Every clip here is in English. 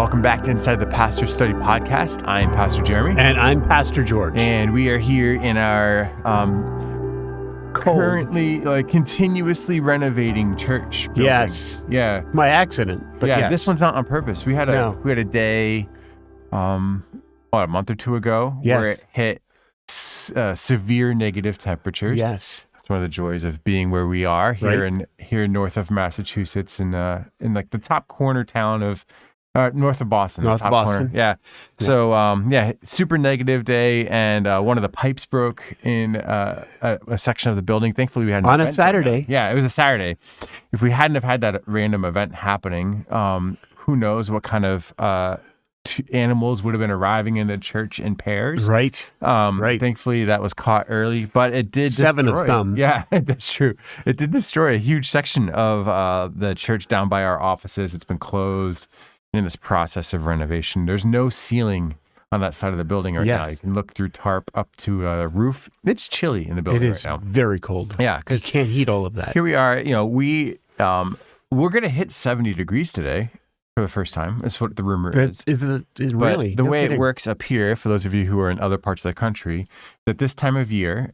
welcome back to Inside the Pastor Study Podcast. I'm Pastor Jeremy. And I'm Pastor George. And we are here in our currently continuously renovating church building. Yes. Yeah. My accident. But yeah, yes. This one's not on purpose. We had a day a month or two ago where it hit severe negative temperatures. Yes. It's one of the joys of being where we are here north of Massachusetts in like the top corner town of north of Boston. North of Boston. Corner. Yeah. So super negative day, and one of the pipes broke in a section of the building. Thankfully, we had on a Saturday. Yeah, it was a Saturday. If we hadn't have had that random event happening, who knows what kind of animals would have been arriving in the church in pairs. Right. Thankfully, that was caught early, but it did 7 of them. Yeah, that's true. It did destroy a huge section of the church down by our offices. It's been closed in this process of renovation. There's no ceiling on that side of the building right now. You can look through tarp up to a roof. It's chilly in the building right now. It is very cold. Yeah, because you can't heat all of that. Here we are. We're going to hit 70 degrees today. For the first time. That's what the rumor is. Is it really? The way it works up here, for those of you who are in other parts of the country, that this time of year,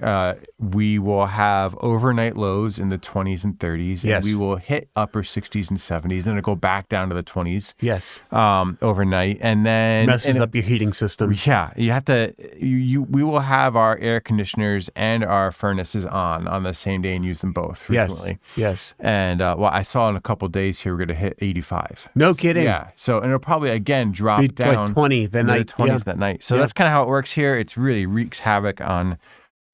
we will have overnight lows in the 20s and 30s. Yes. And we will hit upper 60s and 70s, and it'll go back down to the 20s. Yes. Overnight. And then... messes up your heating system. Yeah. You have to... We will have our air conditioners and our furnaces on the same day and use them both frequently. Yes. And I saw in a couple of days here, we're going to hit 85. No kidding. Yeah. So, and it'll probably again drop down like 20 the night. 20s that night. So that's kind of how it works here. It's really wreaks havoc on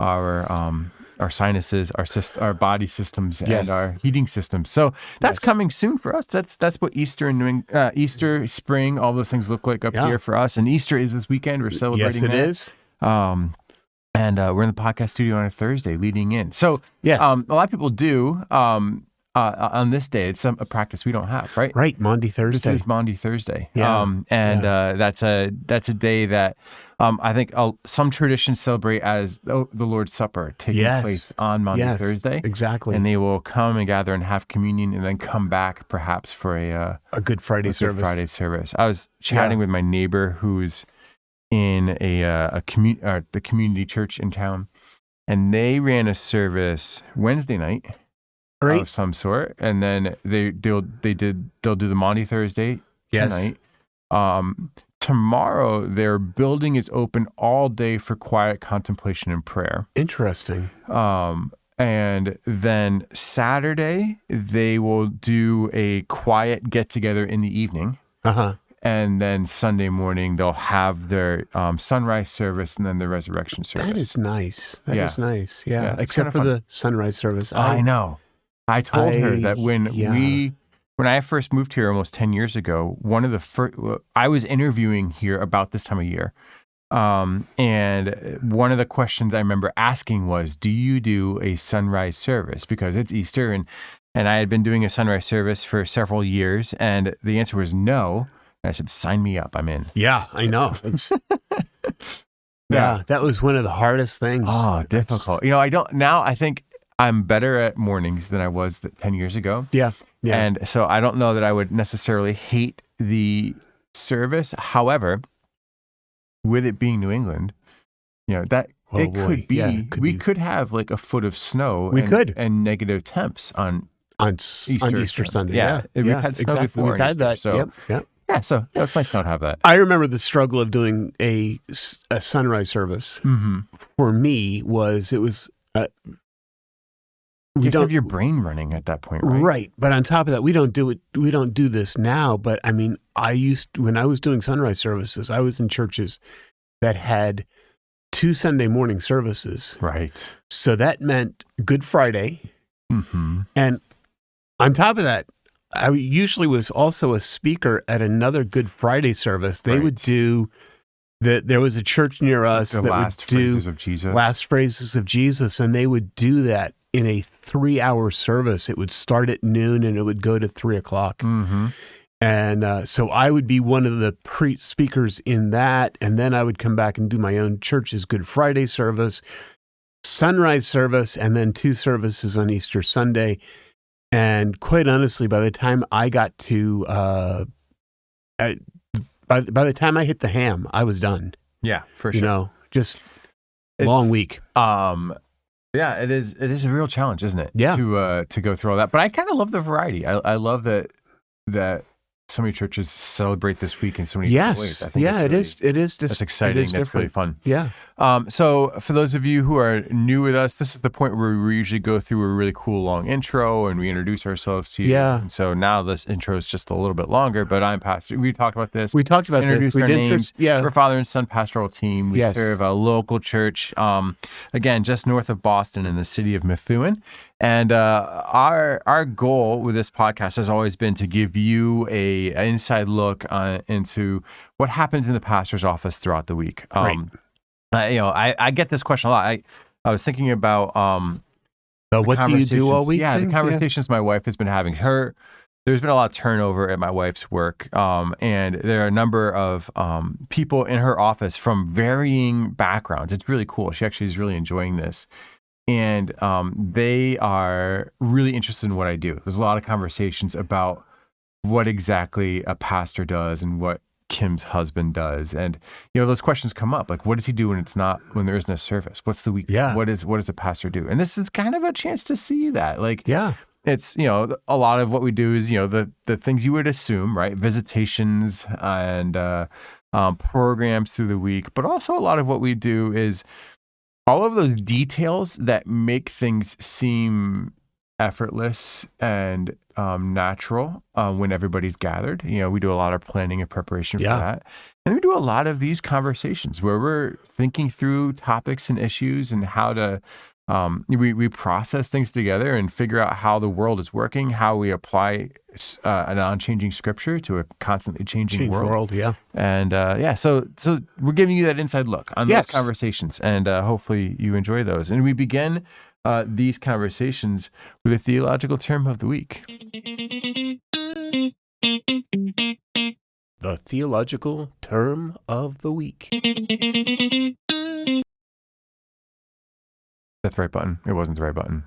our sinuses, our body systems, and our heating systems. So that's coming soon for us. That's what Easter and Easter, spring, all those things look like up here for us. And Easter is this weekend. We're celebrating. Yes, it is. And we're in the podcast studio on a Thursday leading in. So a lot of people do. On this day, it's a practice we don't have, right? Right, Maundy Thursday. This is Maundy Thursday. Yeah. That's a day that I think some traditions celebrate as the Lord's Supper taking place on Maundy Thursday. Exactly. And they will come and gather and have communion and then come back perhaps for a Good Friday service. Good Friday service. I was chatting with my neighbor who's in the community church in town, and they ran a service Wednesday night. Of some sort, and then they'll do the Maundy Thursday tonight. Tomorrow, their building is open all day for quiet contemplation and prayer. Interesting. And then Saturday, they will do a quiet get together in the evening. And then Sunday morning, they'll have their sunrise service and then the resurrection service. That is nice. That is nice. Yeah. Except for the sunrise service. I know. I told her that when I first moved here almost 10 years ago, one of the first, I was interviewing here about this time of year. And one of the questions I remember asking was, do you do a sunrise service? Because it's Easter and I had been doing a sunrise service for several years, and the answer was no. And I said, sign me up. I'm in. Yeah, I know. That was one of the hardest things. Oh, difficult. I think I'm better at mornings than I was 10 years ago. Yeah. And so I don't know that I would necessarily hate the service. However, with it being New England, we could have like a foot of snow. And negative temps on Easter Sunday. Yeah. We've had snow before. We've had that. So, yeah, so it's nice not to have that. I remember the struggle of doing a sunrise service. Mm-hmm. For me it was you have to have your brain running at that point, right? Right. But on top of that, we don't do this now. But I mean, when I was doing sunrise services, I was in churches that had 2 Sunday morning services. Right. So that meant Good Friday. Mm-hmm. And on top of that, I usually was also a speaker at another Good Friday service. They would do there was a church near us that would do Last Phrases of Jesus, and they would do that in a 3-hour service. It would start at noon and it would go to 3:00. Mm-hmm. And so I would be one of the speakers in that, and then I would come back and do my own church's Good Friday service, sunrise service, and then 2 services on Easter Sunday. And quite honestly, by the time I got to by the time I hit the ham, I was done. Yeah, for sure. Just long week. Yeah, it is a real challenge, isn't it? Yeah. To go through all that. But I kind of love the variety. I love that so many churches celebrate this week in so many different ways. I think it is. That's exciting. That's really fun. Yeah. So for those of you who are new with us, this is the point where we usually go through a really cool long intro and we introduce ourselves to you. Yeah. And so now this intro is just a little bit longer, but I'm Pastor. We talked about this. Introduced our names. Yeah. We're Father and Son Pastoral Team. We serve a local church, again, just north of Boston in the city of Methuen. And our goal with this podcast has always been to give you an inside look into what happens in the pastor's office throughout the week. I get this question a lot. I was thinking about what do you do all week? Yeah, the conversations my wife has been having. There's been a lot of turnover at my wife's work, and there are a number of people in her office from varying backgrounds. It's really cool. She actually is really enjoying this. And they are really interested in what I do. There's a lot of conversations about what exactly a pastor does and what Kim's husband does. And, those questions come up. Like, what does he do when there isn't a service? What's the week? Yeah. What does a pastor do? And this is kind of a chance to see that. Like, yeah. It's, a lot of what we do is, the things you would assume, right? Visitations and programs through the week. But also a lot of what we do is all of those details that make things seem effortless and natural when everybody's gathered. We do a lot of planning and preparation for that. And we do a lot of these conversations where we're thinking through topics and issues and how to we process things together and figure out how the world is working, how we apply an unchanging scripture to a constantly changing world. Yeah. And so we're giving you that inside look on those conversations, and hopefully you enjoy those. And we begin these conversations with a theological term of the week. The theological term of the week. That's the right button. It wasn't the right button.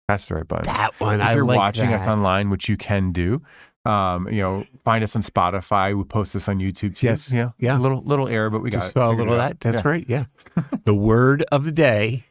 That's the right button. That one. If you're watching us online, which you can do, find us on Spotify. We post this on YouTube too. Yes. Yeah. A little error, but we just saw a little of that. That's right. Yeah. The word of the day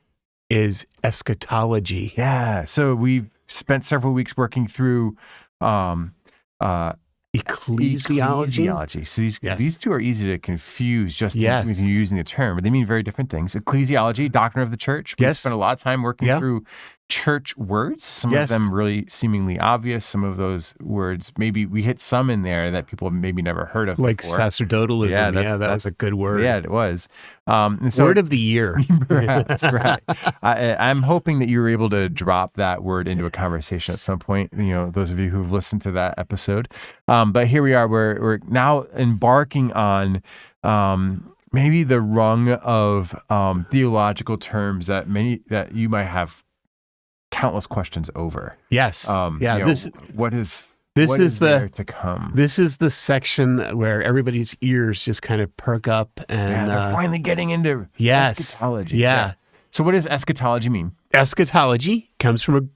is eschatology. Yeah. So we've spent several weeks working through ecclesiology. So these two are easy to confuse just when you're using the term, but they mean very different things. Ecclesiology, doctrine of the church. We've spent a lot of time working through church words, some of them really seemingly obvious. Some of those words, maybe we hit some in there that people maybe never heard of like before. Sacerdotalism. Yeah, that was a good word. Yeah, it was. Word of the year. Perhaps, right. I'm hoping that you were able to drop that word into a conversation at some point, those of you who've listened to that episode. But here we are, we're now embarking on maybe the rung of theological terms that you might have countless questions over. Yes. What is there to come? This is the section where everybody's ears just kind of perk up, and they're finally getting into eschatology. Yeah. So what does eschatology mean? Eschatology comes from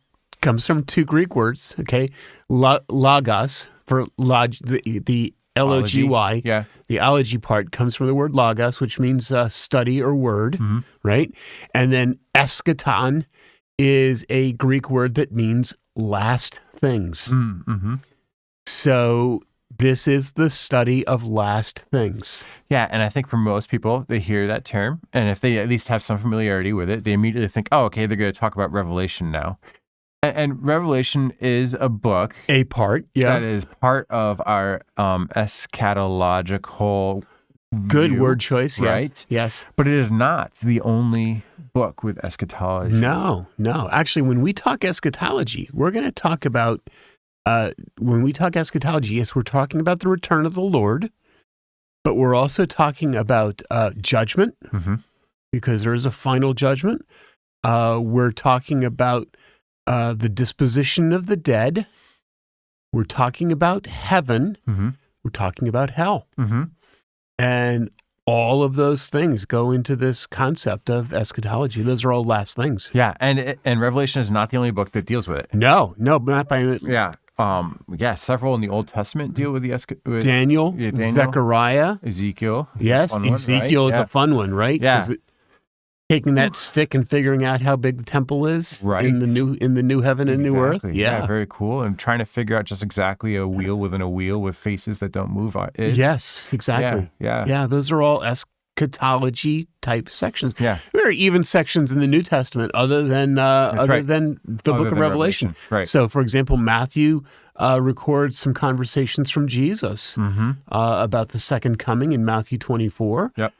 two Greek words. Okay, logos for the L-O-G-Y. Yeah. The ology part comes from the word logos, which means study or word, right? And then eschaton is a Greek word that means last things. Mm-hmm. So this is the study of last things. Yeah, and I think for most people, they hear that term, and if they at least have some familiarity with it, they immediately think, oh, okay, they're going to talk about Revelation now. And Revelation is a book. A part, that is part of our eschatological good view, word choice, right? Yes. But it is not the only book with eschatology. No. Actually, when we talk eschatology, we're going to talk about, when we talk eschatology, yes, we're talking about the return of the Lord, but we're also talking about judgment, because there is a final judgment. We're talking about the disposition of the dead. We're talking about heaven. We're talking about hell. And all of those things go into this concept of eschatology. Those are all last things. Yeah, and Revelation is not the only book that deals with it. No, not by... Yeah, several in the Old Testament deal with the Daniel, Zechariah, Ezekiel. Yes, Ezekiel is a fun one, right? Yeah. Taking that stick and figuring out how big the temple is in the new heaven and new earth. Yeah, very cool. And trying to figure out just exactly a wheel within a wheel with faces that don't move. Yes, exactly. Yeah. Those are all eschatology type sections. Yeah, there are even sections in the New Testament other than the Book of Revelation. Right. So, for example, Matthew records some conversations from Jesus about the second coming in Matthew 24. Yep.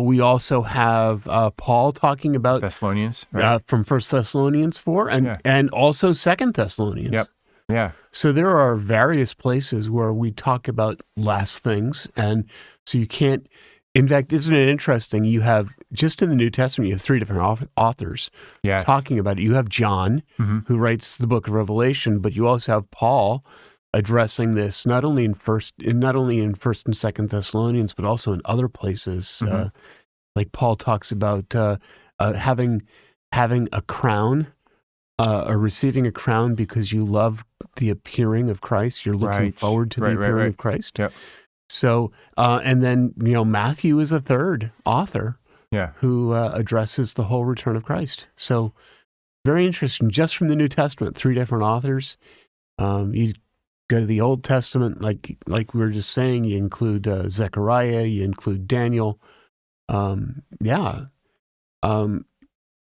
We also have Paul talking about Thessalonians from 1 Thessalonians 4 and also 2 Thessalonians. Yep. Yeah. So there are various places where we talk about last things. And so you can't, in fact, isn't it interesting? You have, just in the New Testament, you have 3 different authors talking about it. You have John, who writes the book of Revelation, but you also have Paul addressing this not only in First and Second Thessalonians, but also in other places. Like Paul talks about having a crown, or receiving a crown because you love the appearing of Christ. You're looking forward to the appearing of Christ. Yep. So, and then Matthew is a third author, who addresses the whole return of Christ. So, very interesting. Just from the New Testament, 3 different authors. You go to the Old Testament, like we were just saying, you include Zechariah, you include Daniel.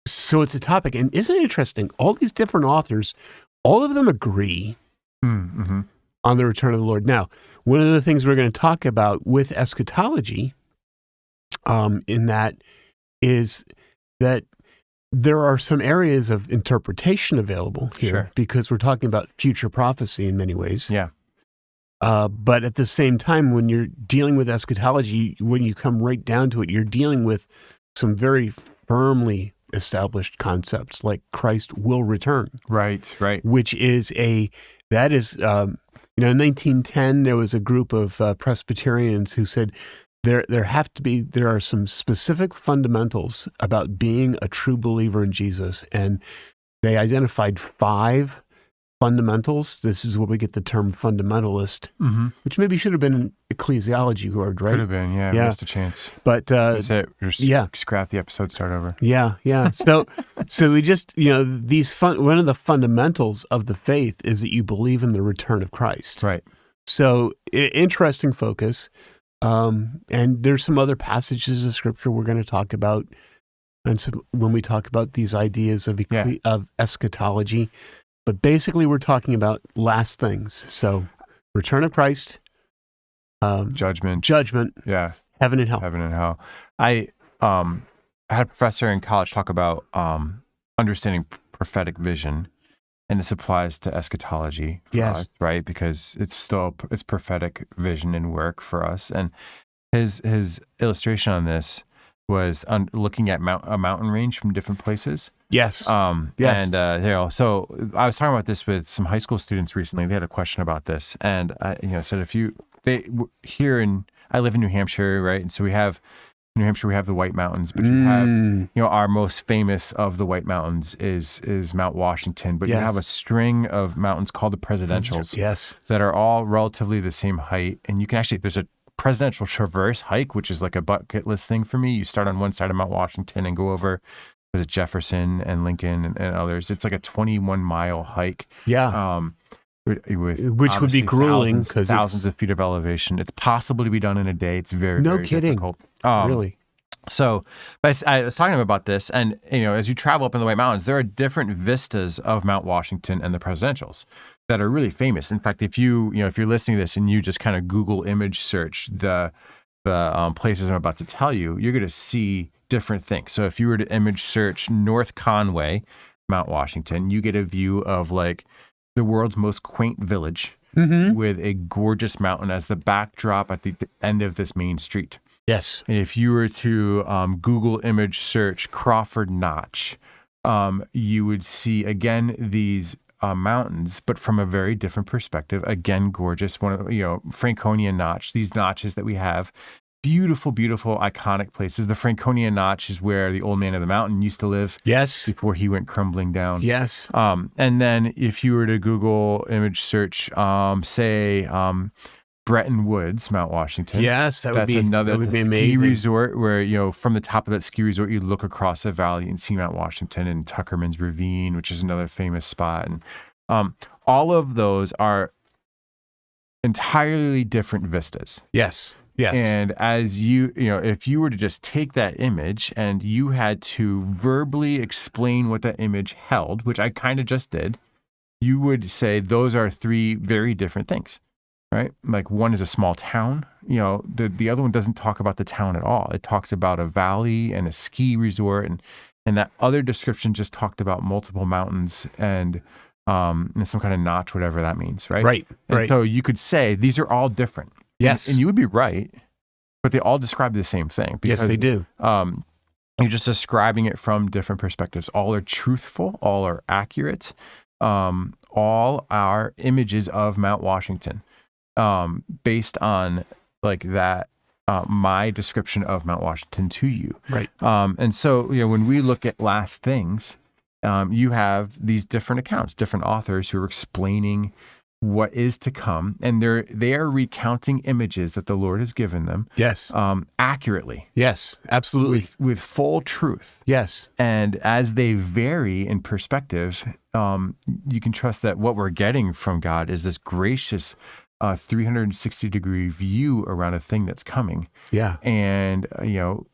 So it's a topic. And isn't it interesting? All these different authors, all of them agree on the return of the Lord. Now, one of the things we're going to talk about with eschatology in that is that there are some areas of interpretation available here because we're talking about future prophecy in many ways. Yeah. But at the same time, when you're dealing with eschatology, when you come right down to it, you're dealing with some very firmly established concepts like Christ will return. Right. Which is in 1910, there was a group of Presbyterians who said, there are some specific fundamentals about being a true believer in Jesus, and they identified 5 fundamentals. This is where we get the term fundamentalist, which maybe should have been in ecclesiology word, right? Could have been, missed a chance. But that's it. Scrap the episode, start over. Yeah. So we just one of the fundamentals of the faith is that you believe in the return of Christ. Right. So interesting focus. And there's some other passages of Scripture we're going to talk about, and when we talk about these ideas of eschatology. But basically, we're talking about last things. So, return of Christ, judgment, heaven and hell. I had a professor in college talk about understanding prophetic vision, and this applies to eschatology for us, right? Because it's prophetic vision and work for us. And his illustration on this was looking at a mountain range from different places. Yes. So I was talking about this with some high school students recently. They had a question about this, and I said I live in New Hampshire, right? And so we have New Hampshire, we have the White Mountains, but you have, our most famous of the White Mountains is Mount Washington, but you have a string of mountains called the Presidentials, that are all relatively the same height, and you can actually, there's a presidential traverse hike, which is like a bucket list thing for me. You start on one side of Mount Washington and go over Jefferson and Lincoln and others. It's like a 21-mile hike. Which would be grueling because thousands of feet of elevation. It's possible to be done in a day. It's very difficult. Really. So, but I was talking about this, and as you travel up in the White Mountains, there are different vistas of Mount Washington and the Presidentials that are really famous. In fact, if you're listening to this and you just kind of Google image search the places I'm about to tell you, you're going to see different things. So if you were to image search North Conway, Mount Washington, you get a view of like the world's most quaint village with a gorgeous mountain as the backdrop at the end of this main street. Yes. And if you were to Google image search Crawford Notch, you would see again these mountains, but from a very different perspective. Again, gorgeous. One of Franconian Notch. These notches that we have beautiful, beautiful, iconic places. The Franconia Notch is where the old man of the mountain used to live. Yes. Before he went crumbling down. Yes. And then if you were to Google image search, say Bretton Woods, Mount Washington. Yes, that would be amazing. Ski resort where, from the top of that ski resort, you look across a valley and see Mount Washington and Tuckerman's Ravine, which is another famous spot. And all of those are entirely different vistas. Yes. Yes. And as if you were to just take that image and you had to verbally explain what that image held, which I kind of just did, you would say those are three very different things. Right? Like one is a small town, the other one doesn't talk about the town at all. It talks about a valley and a ski resort. And that other description just talked about multiple mountains and some kind of notch, whatever that means. Right. Right. And so you could say these are all different. Yes. And you would be right, but they all describe the same thing. Because, yes, they do. You're just describing it from different perspectives. All are truthful. All are accurate. All are images of Mount Washington. Based on like that, my description of Mount Washington to you. Right. And so, when we look at last things, you have these different accounts, different authors who are explaining what is to come, and they are recounting images that the Lord has given them. Yes. Accurately. Yes, absolutely. With full truth. Yes. And as they vary in perspective, you can trust that what we're getting from God is this gracious 360-degree view around a thing that's coming. Yeah. And,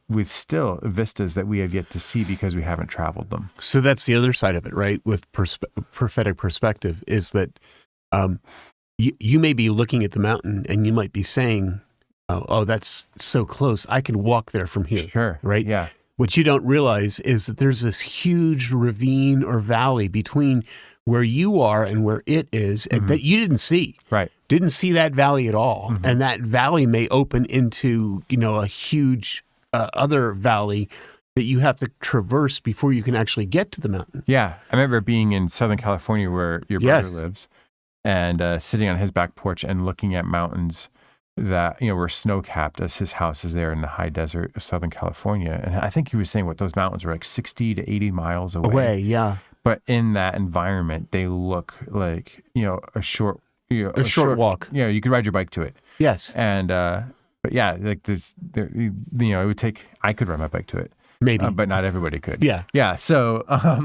with still vistas that we have yet to see because we haven't traveled them. So that's the other side of it, right? With prophetic perspective is that you may be looking at the mountain and you might be saying, oh, that's so close. I can walk there from here. Sure. Right? Yeah. What you don't realize is that there's this huge ravine or valley between where you are and where it is, and that you didn't see. Right. Didn't see that valley at all. Mm-hmm. And that valley may open into, a huge other valley that you have to traverse before you can actually get to the mountain. Yeah. I remember being in Southern California where your brother lives and sitting on his back porch and looking at mountains that, were snow-capped as his house is there in the high desert of Southern California. And I think he was saying those mountains were like 60 to 80 miles away. Yeah. But in that environment, they look like, a short walk. You could ride your bike to it. Yes. And, but yeah, like it would take, I could ride my bike to it. Maybe. But not everybody could. Yeah. Yeah. So,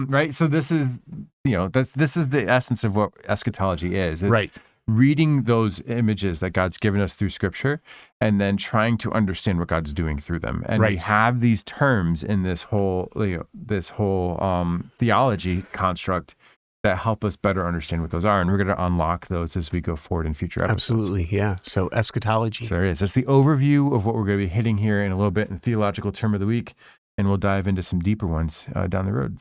right. So this is, this is the essence of what eschatology is right. Reading those images that God's given us through Scripture, and then trying to understand what God's doing through them. And we have these terms in this whole theology construct that help us better understand what those are. And we're going to unlock those as we go forward in future episodes. Absolutely, yeah. So eschatology. So there it is. That's the overview of what we're going to be hitting here in a little bit in the theological term of the week. And we'll dive into some deeper ones down the road.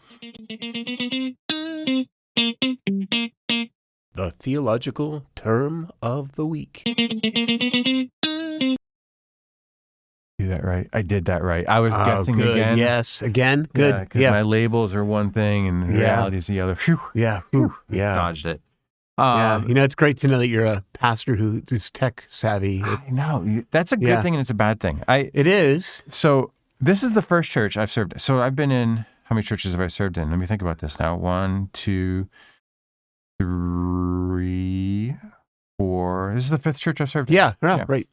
The theological term of the week. Do that right. I did that right. I was guessing good. again. Yes, again. Good. Yeah, my labels are one thing and reality is the other. Phew. Yeah. Whew. Yeah. Dodged it. It's great to know that you're a pastor who is tech savvy. I know. That's a good thing and it's a bad thing. It is. So this is the first church I've served. So I've been in, how many churches have I served in? Let me think about this now. 1, 2, 3, 4. This is the 5th church I've served in. Yeah. Right.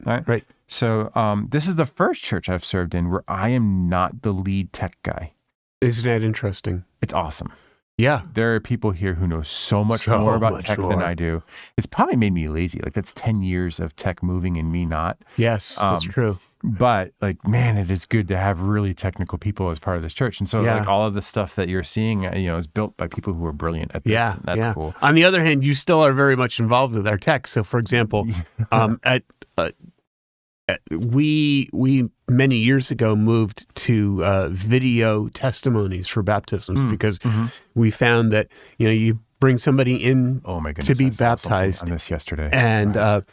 So this is the first church I've served in where I am not the lead tech guy. Isn't that interesting? It's awesome. Yeah. There are people here who know so much more about tech than I do. It's probably made me lazy. Like that's 10 years of tech moving and me not. Yes, that's true. But like, man, it is good to have really technical people as part of this church. And so like all of the stuff that you're seeing, is built by people who are brilliant at this. Yeah. And that's cool. On the other hand, you still are very much involved with our tech. So for example, we many years ago moved to video testimonies for baptisms because we found that, you bring somebody in to be baptized. On this yesterday. And,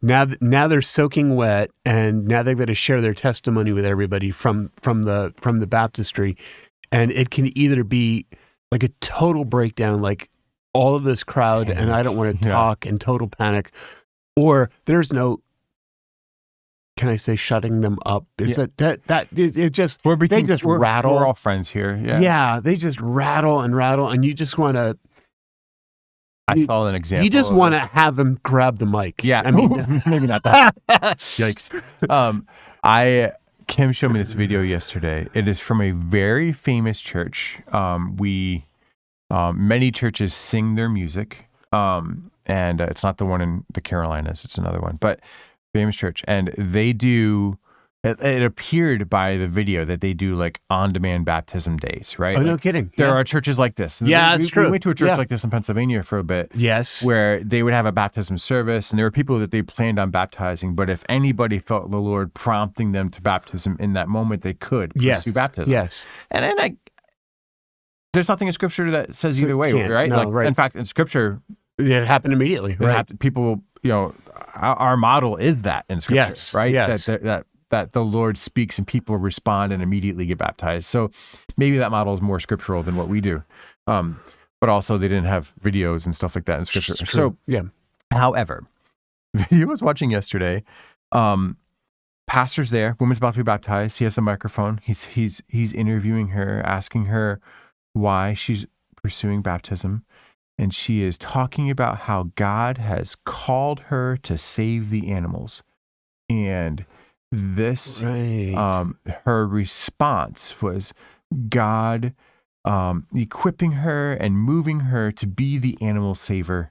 now they're soaking wet, and now they've got to share their testimony with everybody from the baptistry, and it can either be like a total breakdown, like all of this crowd, and I don't want to talk, and total panic, or there's no can I say, shutting them up. Is it just they just we're, rattle. We're all friends here. Yeah. Yeah, they just rattle, and you just want to. I saw an example. You just want to have them grab the mic. Yeah, I mean, maybe not that. Yikes. Kim showed me this video yesterday. It is from a very famous church. Many churches sing their music, and it's not the one in the Carolinas. It's another one, but famous church, and they do. It appeared by the video that they do like on-demand baptism days, right? Oh, no kidding. There are churches like this. Yeah, that's true. We went to a church like this in Pennsylvania for a bit. Yes. Where they would have a baptism service, and there were people that they planned on baptizing, but if anybody felt the Lord prompting them to baptism in that moment, they could pursue baptism. Yes. And there's nothing in Scripture that says either way, right? No, right. In fact, in Scripture, it happened immediately. Right. People, our model is that in Scripture, right? Yes. That the Lord speaks and people respond and immediately get baptized. So maybe that model is more scriptural than what we do. But also they didn't have videos and stuff like that in Scripture. True. So, however, the video I was watching yesterday, pastor's there, woman's about to be baptized. He has the microphone. He's interviewing her, asking her why she's pursuing baptism. And she is talking about how God has called her to save the animals. And this, her response was God equipping her and moving her to be the animal saver,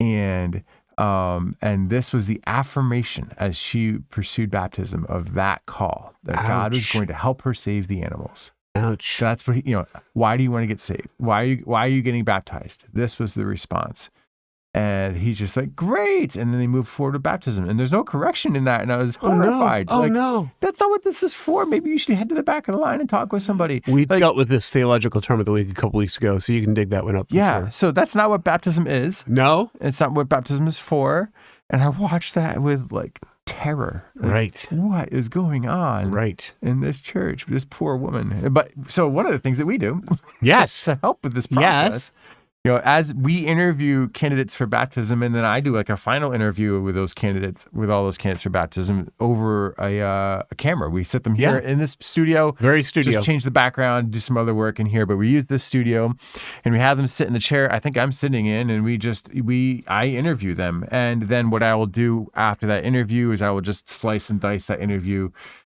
and this was the affirmation as she pursued baptism of that call that God was going to help her save the animals. Ouch! That's what why do you want to get saved? Why are you getting baptized? This was the response. And he's just like, great. And then they move forward with baptism. And there's no correction in that. And I was horrified. Oh, no. That's not what this is for. Maybe you should head to the back of the line and talk with somebody. We dealt with this theological term of the week a couple weeks ago, so you can dig that one up. Yeah. Sure. So that's not what baptism is. No. It's not what baptism is for. And I watched that with like terror. Like, right. What is going on? Right. In this church, this poor woman. But so one of the things that we do. Yes. To help with this process. Yes. As we interview candidates for baptism, and then I do like a final interview with all those candidates for baptism over a camera. We sit them here in this studio. Very studio. Just change the background, do some other work in here, but we use this studio, and we have them sit in the chair I think I'm sitting in, and I interview them. And then what I will do after that interview is I will just slice and dice that interview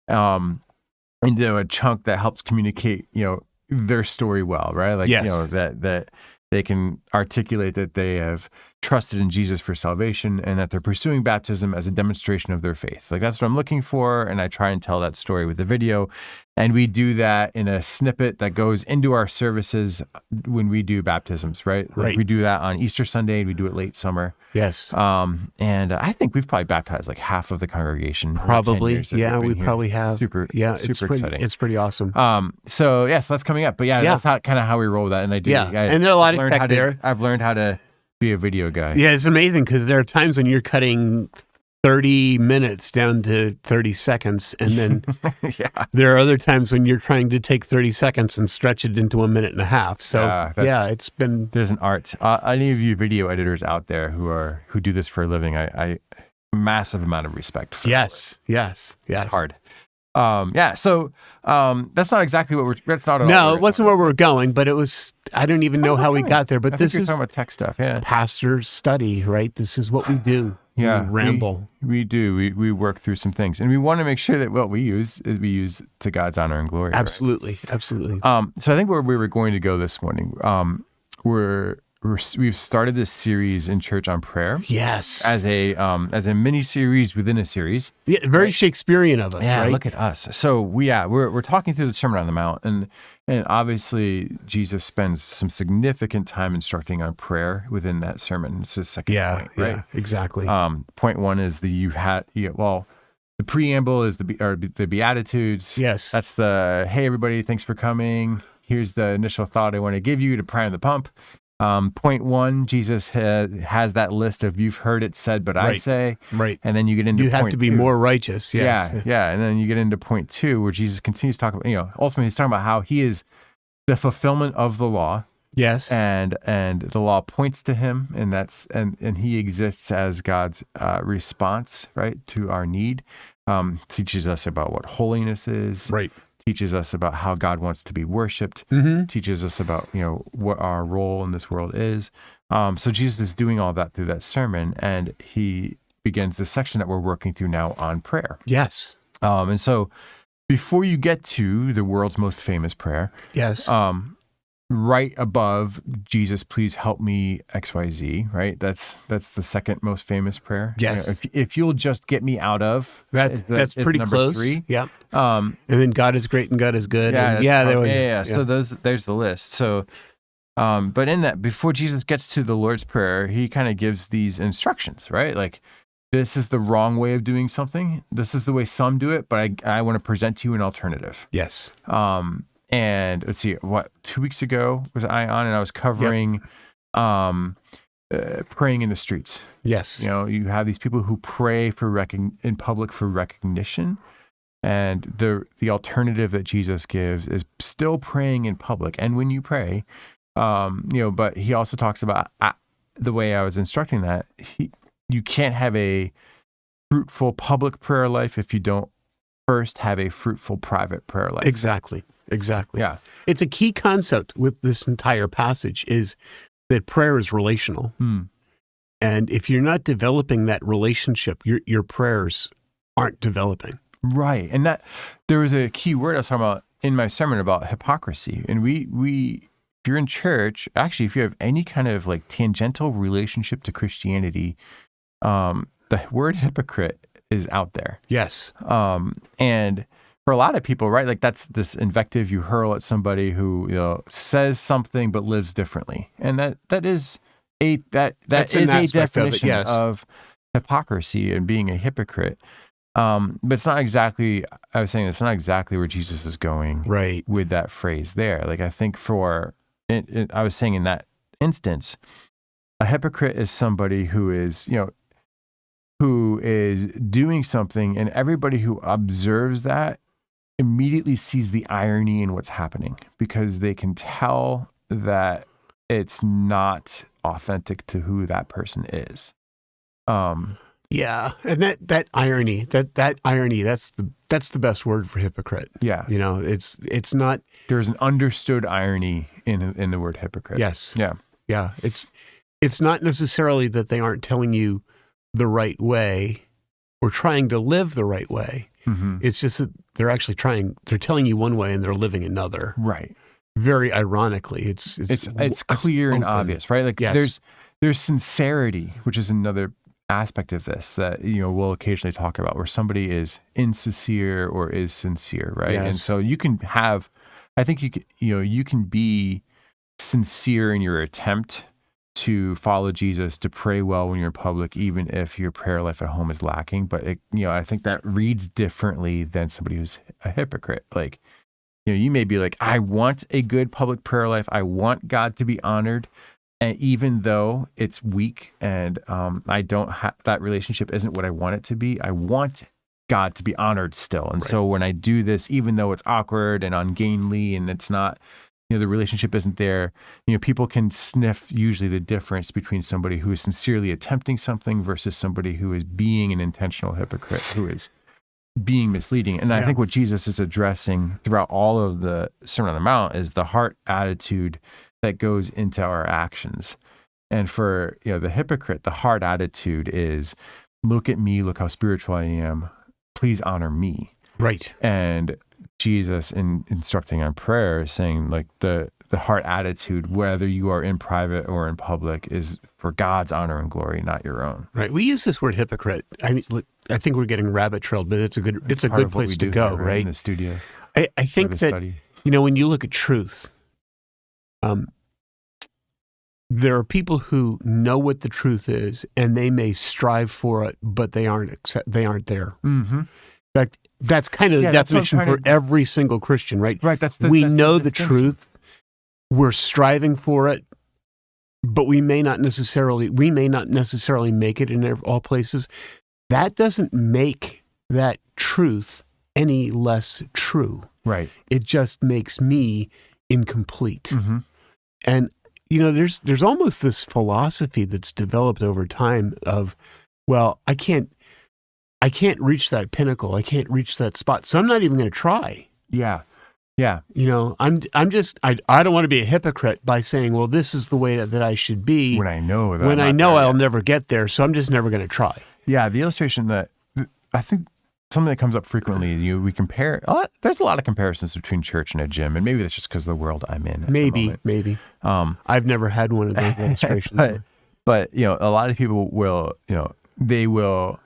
into a chunk that helps communicate, their story well, right? Like, that they can articulate that they have trusted in Jesus for salvation and that they're pursuing baptism as a demonstration of their faith. Like, that's what I'm looking for. And I try and tell that story with the video. And we do that in a snippet that goes into our services when we do baptisms, right? Like we do that on Easter Sunday. We do it late summer. Yes. And I think we've probably baptized like half of the congregation. Probably. Yeah, we probably have. Super exciting. It's pretty awesome. So that's coming up. But that's kind of how we roll with that. And I do. Yeah. And there are a lot of tech there. I've learned how to be a video guy. Yeah, it's amazing because there are times when you're cutting 30 minutes down to 30 seconds. And then there are other times when you're trying to take 30 seconds and stretch it into a minute and a half. So it's been... There's an art. Any of you video editors out there who do this for a living, I massive amount of respect for Yes. It's hard. So that's not exactly what that's not. No, it wasn't where we were going, but it was. I don't even know how we got there. But this is talking about tech stuff. Yeah, pastor study, right? This is what we do. Yeah, we ramble. We do. We work through some things, and we want to make sure that what we use to God's honor and glory. Absolutely, right? Absolutely. So I think where we were going to go this morning, we've started this series in church on prayer. Yes, as a mini series within a series. Yeah, very Shakespearean of us. Yeah, right? Look at us. So we're talking through the Sermon on the Mount, and obviously Jesus spends some significant time instructing on prayer within that sermon. It's his second point, right? Yeah, exactly. Point one is the preamble is the Beatitudes. Yes, that's the hey everybody, thanks for coming. Here's the initial thought I want to give you to prime the pump. Point one, Jesus has that list of you've heard it said, but I say. Right. And then you get into point two. You have to be more righteous. Yes. Yeah. And then you get into point two, where Jesus continues to talk about, ultimately he's talking about how he is the fulfillment of the law. Yes. And the law points to him, and he exists as God's response, right, to our need. teaches us about what holiness is. Right. Teaches us about how God wants to be worshipped. Teaches us about, what our role in this world is. So Jesus is doing all that through that sermon, and he begins this section that we're working through now on prayer. Yes. And so before you get to the world's most famous prayer, yes, right above Jesus, please help me XYZ, right? That's the second most famous prayer. Yes. If you'll just get me out of, that's pretty number close. 3. Yeah. And then God is great and God is good. Yeah. So there's the list. So, but in that, before Jesus gets to the Lord's Prayer, he kind of gives these instructions, right? Like, this is the wrong way of doing something. This is the way some do it, but I want to present to you an alternative. Yes. And let's see, 2 weeks ago was I on, and I was covering praying in the streets. Yes. You have these people who pray in public for recognition, and the alternative that Jesus gives is still praying in public. And when you pray, but he also talks about the way I was instructing that you can't have a fruitful public prayer life if you don't first have a fruitful private prayer life. Exactly. Yeah. It's a key concept with this entire passage is that prayer is relational. And if you're not developing that relationship, your prayers aren't developing. Right. And that there was a key word I was talking about in my sermon about hypocrisy. And we if you're in church, actually, if you have any kind of like tangential relationship to Christianity, the word hypocrite is out there. Yes. And for a lot of people, right, like that's this invective you hurl at somebody who says something but lives differently, and that is a definition of hypocrisy and being a hypocrite. But it's not exactly. I was saying it's not exactly where Jesus is going, right, with that phrase there. Like I think I was saying in that instance, a hypocrite is somebody who is doing something, and everybody who observes that immediately sees the irony in what's happening because they can tell that it's not authentic to who that person is. Yeah, and that irony, that's the best word for hypocrite. Yeah, it's not. There's an understood irony in the word hypocrite. Yes. Yeah. It's not necessarily that they aren't telling you the right way or trying to live the right way. Mm-hmm. It's just that they're telling you one way and they're living another. Right. Very ironically, it's clear and open. obvious, right? Like yes. there's sincerity, which is another aspect of this that we'll occasionally talk about, where somebody is insincere or is sincere, right? Yes. And so you can have, I think you can be sincere in your attempt to follow Jesus, to pray well when you're in public, even if your prayer life at home is lacking. But I think that reads differently than somebody who's a hypocrite. Like, you may be like, I want a good public prayer life. I want God to be honored. And even though it's weak and I don't have that relationship isn't what I want it to be, I want God to be honored still. And right. So when I do this, even though it's awkward and ungainly and it's not, the relationship isn't there, people can sniff usually the difference between somebody who is sincerely attempting something versus somebody who is being an intentional hypocrite, who is being misleading. And I think what Jesus is addressing throughout all of the Sermon on the Mount is the heart attitude that goes into our actions. And for the hypocrite, the heart attitude is, look at me, look how spiritual I am, please honor me. Right. And Jesus, in instructing on prayer, is saying like the heart attitude, whether you are in private or in public, is for God's honor and glory, not your own. Right. We use this word hypocrite. I mean, I think we're getting rabbit trailed, but it's a good place to go, here, right? In the studio. I think that study. When you look at truth, there are people who know what the truth is, and they may strive for it, but they aren't there. Mm-hmm. In fact, that's kind of the definition for every single Christian, right? Right. We know the truth. We're striving for it, but we may not necessarily make it in all places. That doesn't make that truth any less true. Right. It just makes me incomplete. Mm-hmm. And there's almost this philosophy that's developed over time of, well, I can't I can't reach that pinnacle. I can't reach that spot. So I'm not even going to try. Yeah. Yeah. I'm just, I don't want to be a hypocrite by saying, well, this is the way that I should be. When I know I'll never get there. So I'm just never going to try. Yeah. The illustration that I think something that comes up frequently, we compare, there's a lot of comparisons between church and a gym. And maybe that's just because of the world I'm in. Maybe. I've never had one of those illustrations. but, a lot of people will, they will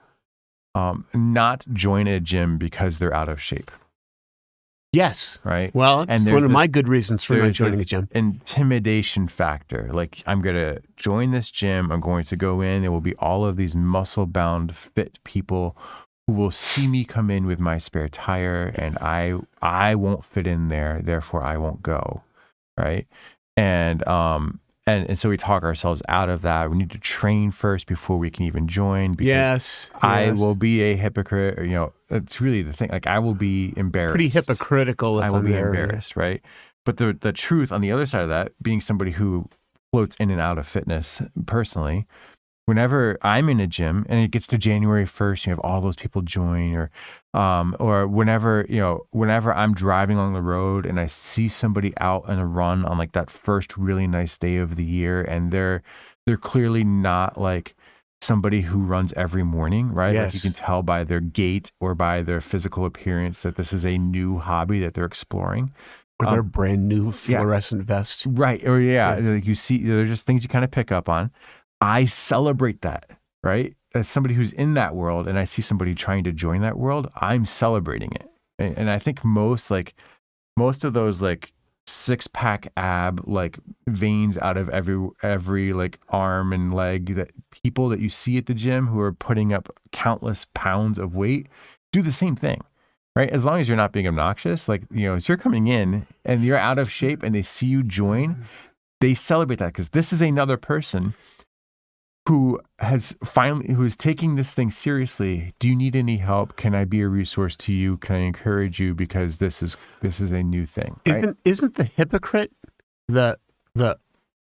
not join a gym because they're out of shape. Yes. Right. Well, it's one of my good reasons for not joining a gym. Intimidation factor. Like, I'm going to join this gym. I'm going to go in. There will be all of these muscle-bound, fit people who will see me come in with my spare tire, and I won't fit in there. Therefore, I won't go. Right. And so we talk ourselves out of that. We need to train first before we can even join. Because yes. I will be a hypocrite. It's really the thing. Like, I will be embarrassed. Pretty hypocritical. I will be embarrassed, right? But the truth on the other side of that, being somebody who floats in and out of fitness personally, whenever I'm in a gym and it gets to January 1st, you have all those people join, or whenever I'm driving along the road and I see somebody out on a run on like that first really nice day of the year, and they're clearly not like somebody who runs every morning, right? Yes. Like, you can tell by their gait or by their physical appearance that this is a new hobby that they're exploring. Or their brand new fluorescent vest. Right. Or like you see, they're just things you kind of pick up on. I celebrate that, right? As somebody who's in that world and I see somebody trying to join that world, I'm celebrating it. And I think most of those like 6-pack ab like veins out of every like arm and leg, that people that you see at the gym who are putting up countless pounds of weight do the same thing, right? As long as you're not being obnoxious, like, as you're coming in and you're out of shape and they see you join, they celebrate that because this is another person who is taking this thing seriously. Do you need any help? Can I be a resource to you? Can I encourage you? Because this is a new thing. Right? Isn't the hypocrite the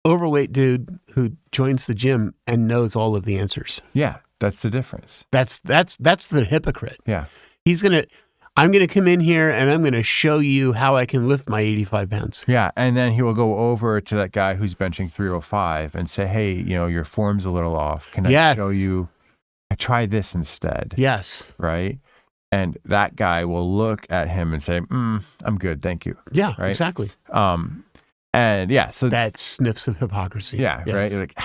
overweight dude who joins the gym and knows all of the answers? Yeah, that's the difference. That's the hypocrite. Yeah. I'm going to come in here and I'm going to show you how I can lift my 85 pounds. Yeah. And then he will go over to that guy who's benching 305 and say, hey, your form's a little off. Can I show you? I tried this instead. Yes. Right. And that guy will look at him and say, I'm good. Thank you. Yeah, right? Exactly. So that sniffs of hypocrisy. Yeah. Yes. Right. You're like,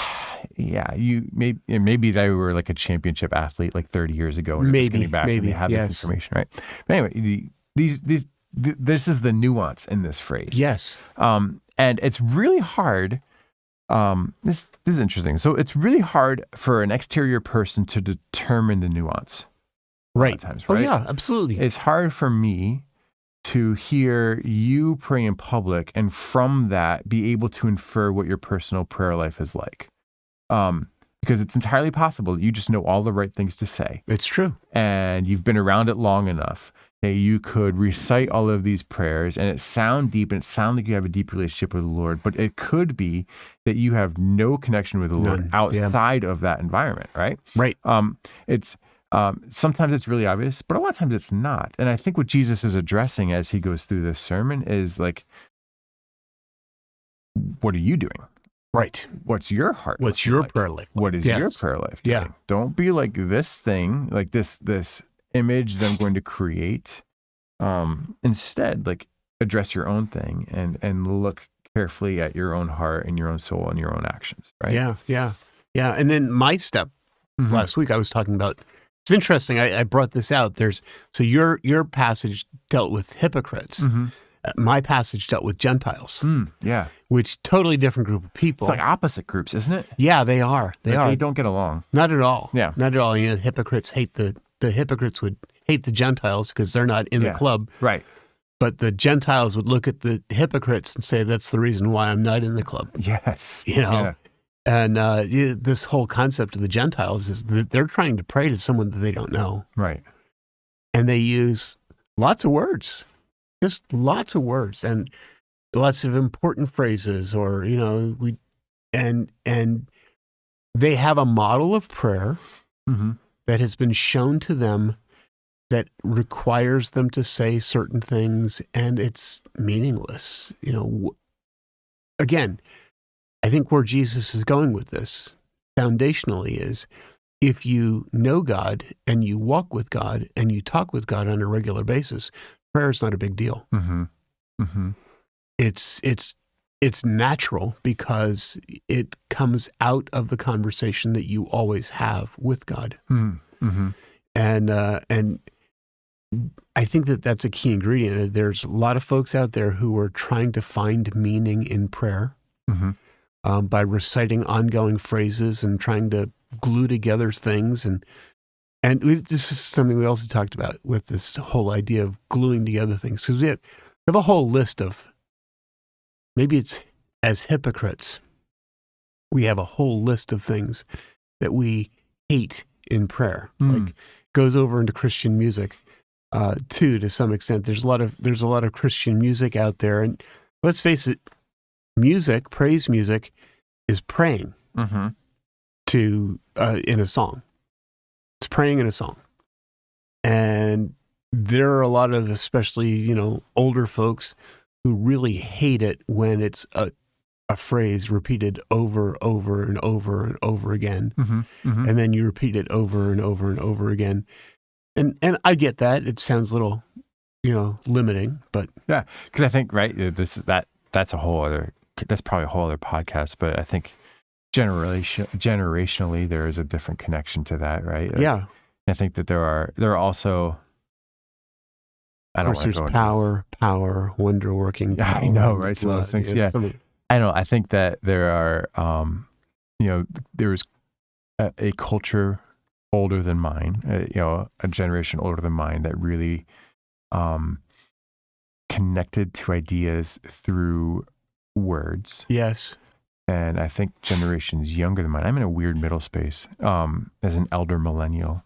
you maybe they were like a championship athlete like 30 years ago. And maybe getting back and they have this information, right? But anyway, this is the nuance in this phrase. Yes. And it's really hard. This is interesting. So it's really hard for an exterior person to determine the nuance. Right. Times, right? Oh yeah, absolutely. It's hard for me to hear you pray in public and from that be able to infer what your personal prayer life is like. Because it's entirely possible you just know all the right things to say. It's true. And you've been around it long enough that you could recite all of these prayers and it sound deep and it sound like you have a deep relationship with the Lord, but it could be that you have no connection with the Lord outside of that environment, right? Right. Sometimes it's really obvious, but a lot of times it's not. And I think what Jesus is addressing as he goes through this sermon is like, what are you doing? Right. What's your heart? What's your prayer life? What is your prayer life doing? Yeah. Don't be like this thing, like this image that I'm going to create. Instead, like address your own thing and look carefully at your own heart and your own soul and your own actions. Right. Yeah. And then my step last week, I was talking about. It's interesting. I brought this out. So your passage dealt with hypocrites. Mm-hmm. My passage dealt with Gentiles. Which totally different group of people. It's like opposite groups, isn't it? Yeah, they are. They don't get along. Not at all. Yeah. Not at all. Hypocrites hate the hypocrites would hate the Gentiles because they're not in the club. Right. But the Gentiles would look at the hypocrites and say, that's the reason why I'm not in the club. Yes. Yeah. And this whole concept of the Gentiles is that they're trying to pray to someone that they don't know. Right. And they use lots of words, just lots of words and lots of important phrases and they have a model of prayer that has been shown to them that requires them to say certain things, and it's meaningless. Again, I think where Jesus is going with this foundationally is, if you know God and you walk with God and you talk with God on a regular basis, prayer is not a big deal. Mm-hmm. Mm-hmm. It's natural because it comes out of the conversation that you always have with God. Mm-hmm. And I think that that's a key ingredient. There's a lot of folks out there who are trying to find meaning in prayer by reciting ongoing phrases and trying to glue together things. And this is something we also talked about with this whole idea of gluing together things. Because we have a whole list of, maybe it's as hypocrites, we have a whole list of things that we hate in prayer. Like, goes over into Christian music. To some extent, there's a lot of Christian music out there, and let's face it, praise music, is praying to in a song. It's praying in a song, and there are a lot of, especially older folks, who really hate it when it's a phrase repeated over and over and over again, and then you repeat it over and over and over again. And I get that. It sounds a little, limiting, but yeah, because I think that's probably a whole other podcast. But I think generationally there is a different connection to that, right? Yeah, I think that there are also. I don't want to go into power, wonder working. Yeah, I know, right? Some of those things. Yeah, I know. I think that there are, there's a culture older than mine, a generation older than mine, that really connected to ideas through words. Yes. And I think generations younger than mine, I'm in a weird middle space as an elder millennial,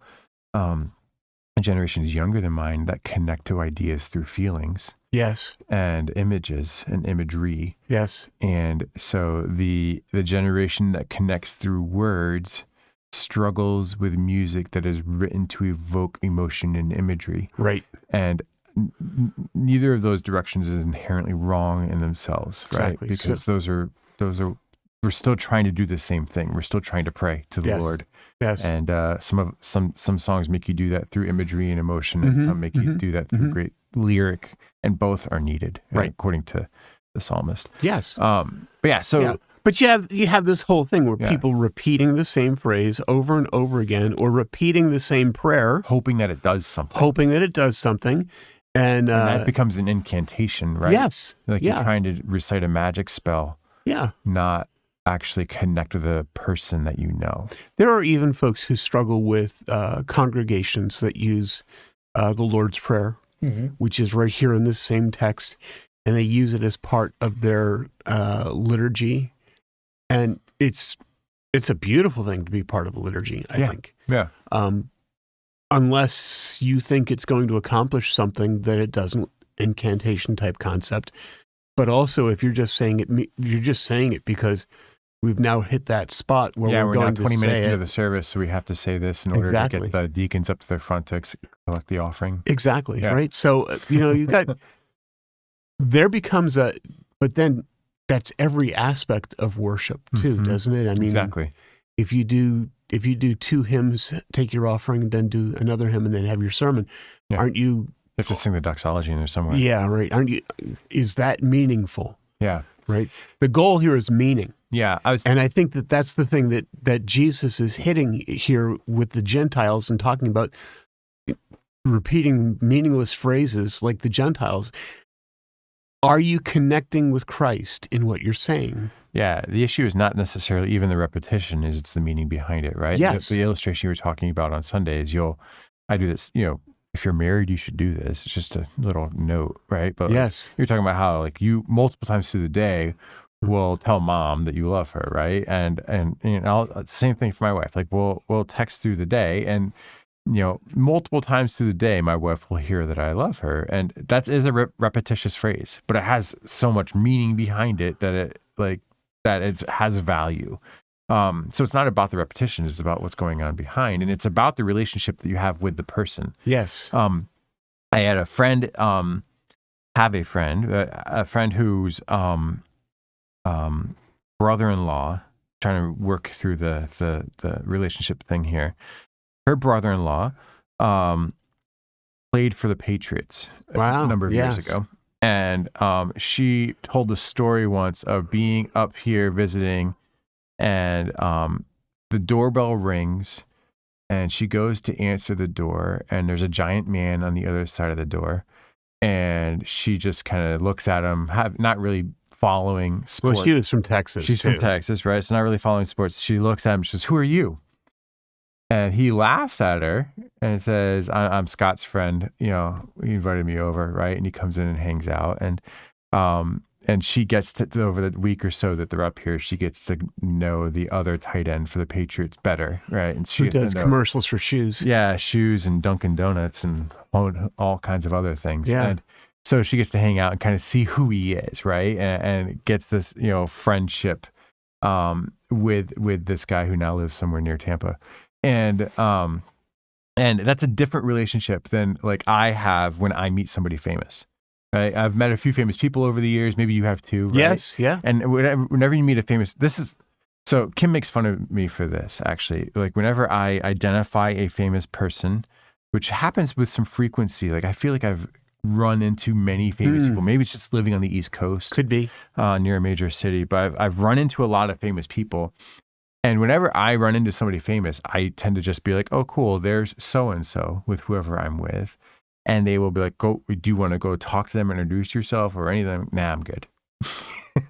generations younger than mine that connect to ideas through feelings. Yes. And images and imagery. Yes. And so the generation that connects through words struggles with music that is written to evoke emotion and imagery. Right. And neither of those directions is inherently wrong in themselves, right? Exactly. Because those are we're still trying to do the same thing. We're still trying to pray to the Lord. Yes. And some songs make you do that through imagery and emotion, and some make you do that through great lyric, and both are needed, right? According to the psalmist. Yes. But yeah, so. Yeah. But you have this whole thing where people repeating the same phrase over and over again, or repeating the same prayer, hoping that it does something, and that becomes an incantation, right? Yes, like you're trying to recite a magic spell, not actually connect with a person that you know. There are even folks who struggle with congregations that use the Lord's Prayer, which is right here in this same text, and they use it as part of their liturgy. And it's a beautiful thing to be part of a liturgy, I think. Yeah. Unless you think it's going to accomplish something that it doesn't, incantation type concept. But also, if you're just saying it because we've now hit that spot where we're going now 20 to minutes say into the service, so we have to say this in order to get the deacons up to their front to collect the offering. Exactly, right? So, you got, there becomes but then that's every aspect of worship too, doesn't it? I mean, exactly. If you do 2 hymns, take your offering, then do another hymn, and then have your sermon, aren't you? You have to sing the doxology in there somewhere. Yeah, right. Aren't you? Is that meaningful? Yeah. Right. The goal here is meaning. Yeah. And I think that's the thing that Jesus is hitting here with the Gentiles and talking about repeating meaningless phrases like the Gentiles. Are you connecting with Christ in what you're saying? Yeah, the issue is not necessarily even the repetition, it's the meaning behind it, right? Yes. The illustration you were talking about on Sunday is I do this, if you're married, you should do this. It's just a little note, right? But yes, you're talking about how you multiple times through the day will tell mom that you love her, right? And same thing for my wife. We'll text through the day, and multiple times through the day, my wife will hear that I love her. And that is a repetitious phrase, but it has so much meaning behind it that it has value. So it's not about the repetition, it's about what's going on behind. And it's about the relationship that you have with the person. Yes. I had a friend, a friend whose brother-in-law, trying to work through the relationship thing here. Her brother-in-law played for the Patriots a number of years ago. And she told the story once of being up here visiting, and the doorbell rings, and she goes to answer the door, and there's a giant man on the other side of the door, and she just kind of looks at him, not really following sports. Well, she was from Texas. She's from Texas, right? So not really following sports. She looks at him, she says, "Who are you?" And he laughs at her and says, I'm Scott's friend. He invited me over, right? And he comes in and hangs out. And she gets to over the week or so that they're up here, she gets to know the other tight end for the Patriots better, right? And she does commercials for shoes. Yeah, shoes and Dunkin' Donuts and all kinds of other things. Yeah. And so she gets to hang out and kind of see who he is, right? And gets this, friendship with this guy who now lives somewhere near Tampa. And that's a different relationship than like I have when I meet somebody famous, right? I've met a few famous people over the years. Maybe you have too, right? Yes, yeah. And whenever you meet a famous, so Kim makes fun of me for this, actually. Like whenever I identify a famous person, which happens with some frequency, like I feel like I've run into many famous people. Maybe it's just living on the East Coast. Could be. Near a major city. But I've run into a lot of famous people. And whenever I run into somebody famous, I tend to just be like, oh, cool, there's so-and-so with whoever I'm with. And they will be like, do you want to go talk to them, introduce yourself or anything? Nah, I'm good.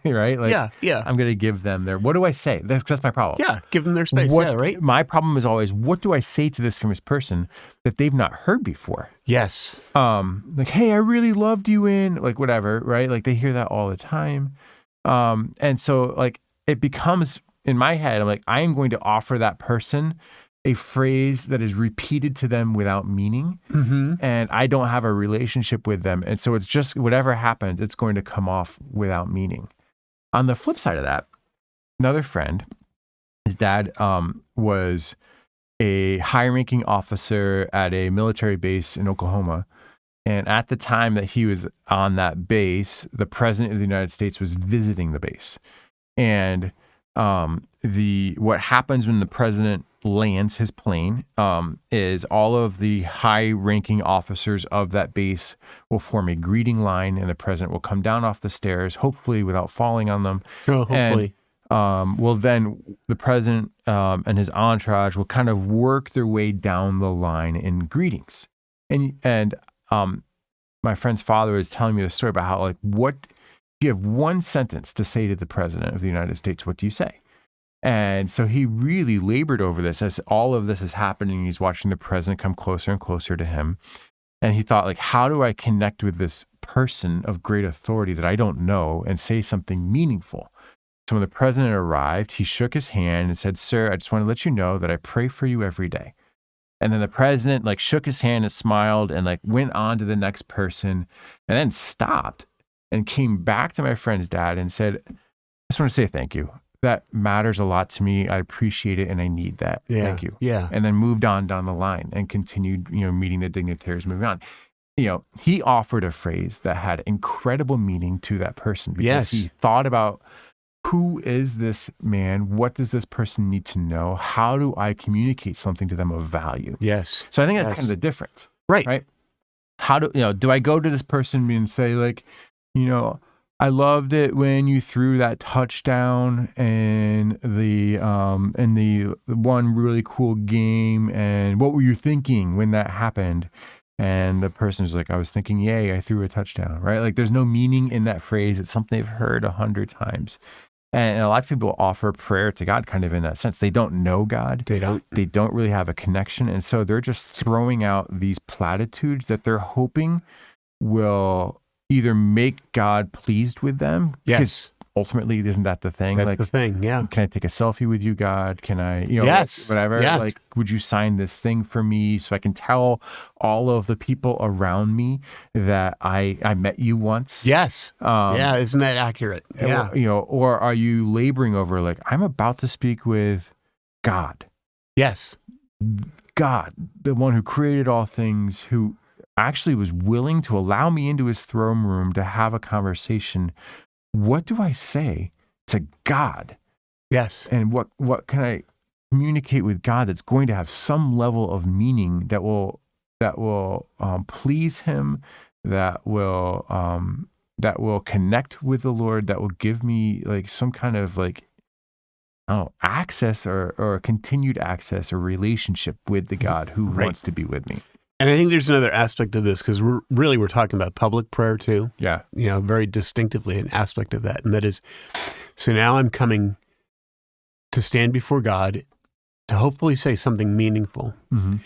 Right? Like, yeah. I'm going to give them what do I say? That's my problem. Yeah, give them their space. Right? My problem is always, what do I say to this famous person that they've not heard before? Yes. Like, hey, I really loved you in, like, whatever, right? Like, they hear that all the time. And so, like, it becomes... in my head, I'm like, I am going to offer that person a phrase that is repeated to them without meaning. Mm-hmm. And I don't have a relationship with them. And so it's just whatever happens, it's going to come off without meaning. On the flip side of that, another friend, his dad was a high-ranking officer at a military base in Oklahoma. And at the time that he was on that base, the president of the United States was visiting the base. And what happens when the president lands his plane is all of the high-ranking officers of that base will form a greeting line, and the president will come down off the stairs, hopefully without falling on them. Oh, hopefully. And, then the president and his entourage will kind of work their way down the line in greetings. And my friend's father is telling me the story about how, like, what you have one sentence to say to the president of the United States, what do you say? And so he really labored over this as all of this is happening. He's watching the president come closer and closer to him. And he thought, like, how do I connect with this person of great authority that I don't know and say something meaningful? So when the president arrived, he shook his hand and said, "Sir, I just want to let you know that I pray for you every day." And then the president, like, shook his hand and smiled and, like, went on to the next person and then stopped and came back to my friend's dad and said, "I just want to say thank you. That matters a lot to me. I appreciate it and I need that. Yeah, thank you." Yeah. And then moved on down the line and continued, meeting the dignitaries, moving on. He offered a phrase that had incredible meaning to that person because he thought about, who is this man? What does this person need to know? How do I communicate something to them of value? Yes. So I think that's kind of the difference. Right. How do I go to this person and say, like, I loved it when you threw that touchdown in the one really cool game, and what were you thinking when that happened? And the person's like, I was thinking, yay, I threw a touchdown, right? Like, there's no meaning in that phrase. It's something they've heard 100 times. And a lot of people offer prayer to God kind of in that sense. They don't know God. They don't really have a connection. And so they're just throwing out these platitudes that they're hoping will either make God pleased with them. Yes. ultimately, isn't that the thing? That's the thing, yeah. Can I take a selfie with you, God? Can I, yes. whatever? Yes. Like, would you sign this thing for me so I can tell all of the people around me that I met you once? Yes. Yeah, isn't that accurate? Yeah. Or are you laboring over, like, I'm about to speak with God? Yes. God, the one who created all things, who actually was willing to allow me into his throne room to have a conversation. What do I say to God? Yes. And what can I communicate with God that's going to have some level of meaning that will please him, that will connect with the Lord, that will give me like some kind of like, access or continued access or relationship with the God who wants to be with me. And I think there's another aspect of this, because we're talking about public prayer too. Yeah. Very distinctively an aspect of that. And that is, so now I'm coming to stand before God to hopefully say something meaningful. Mm-hmm.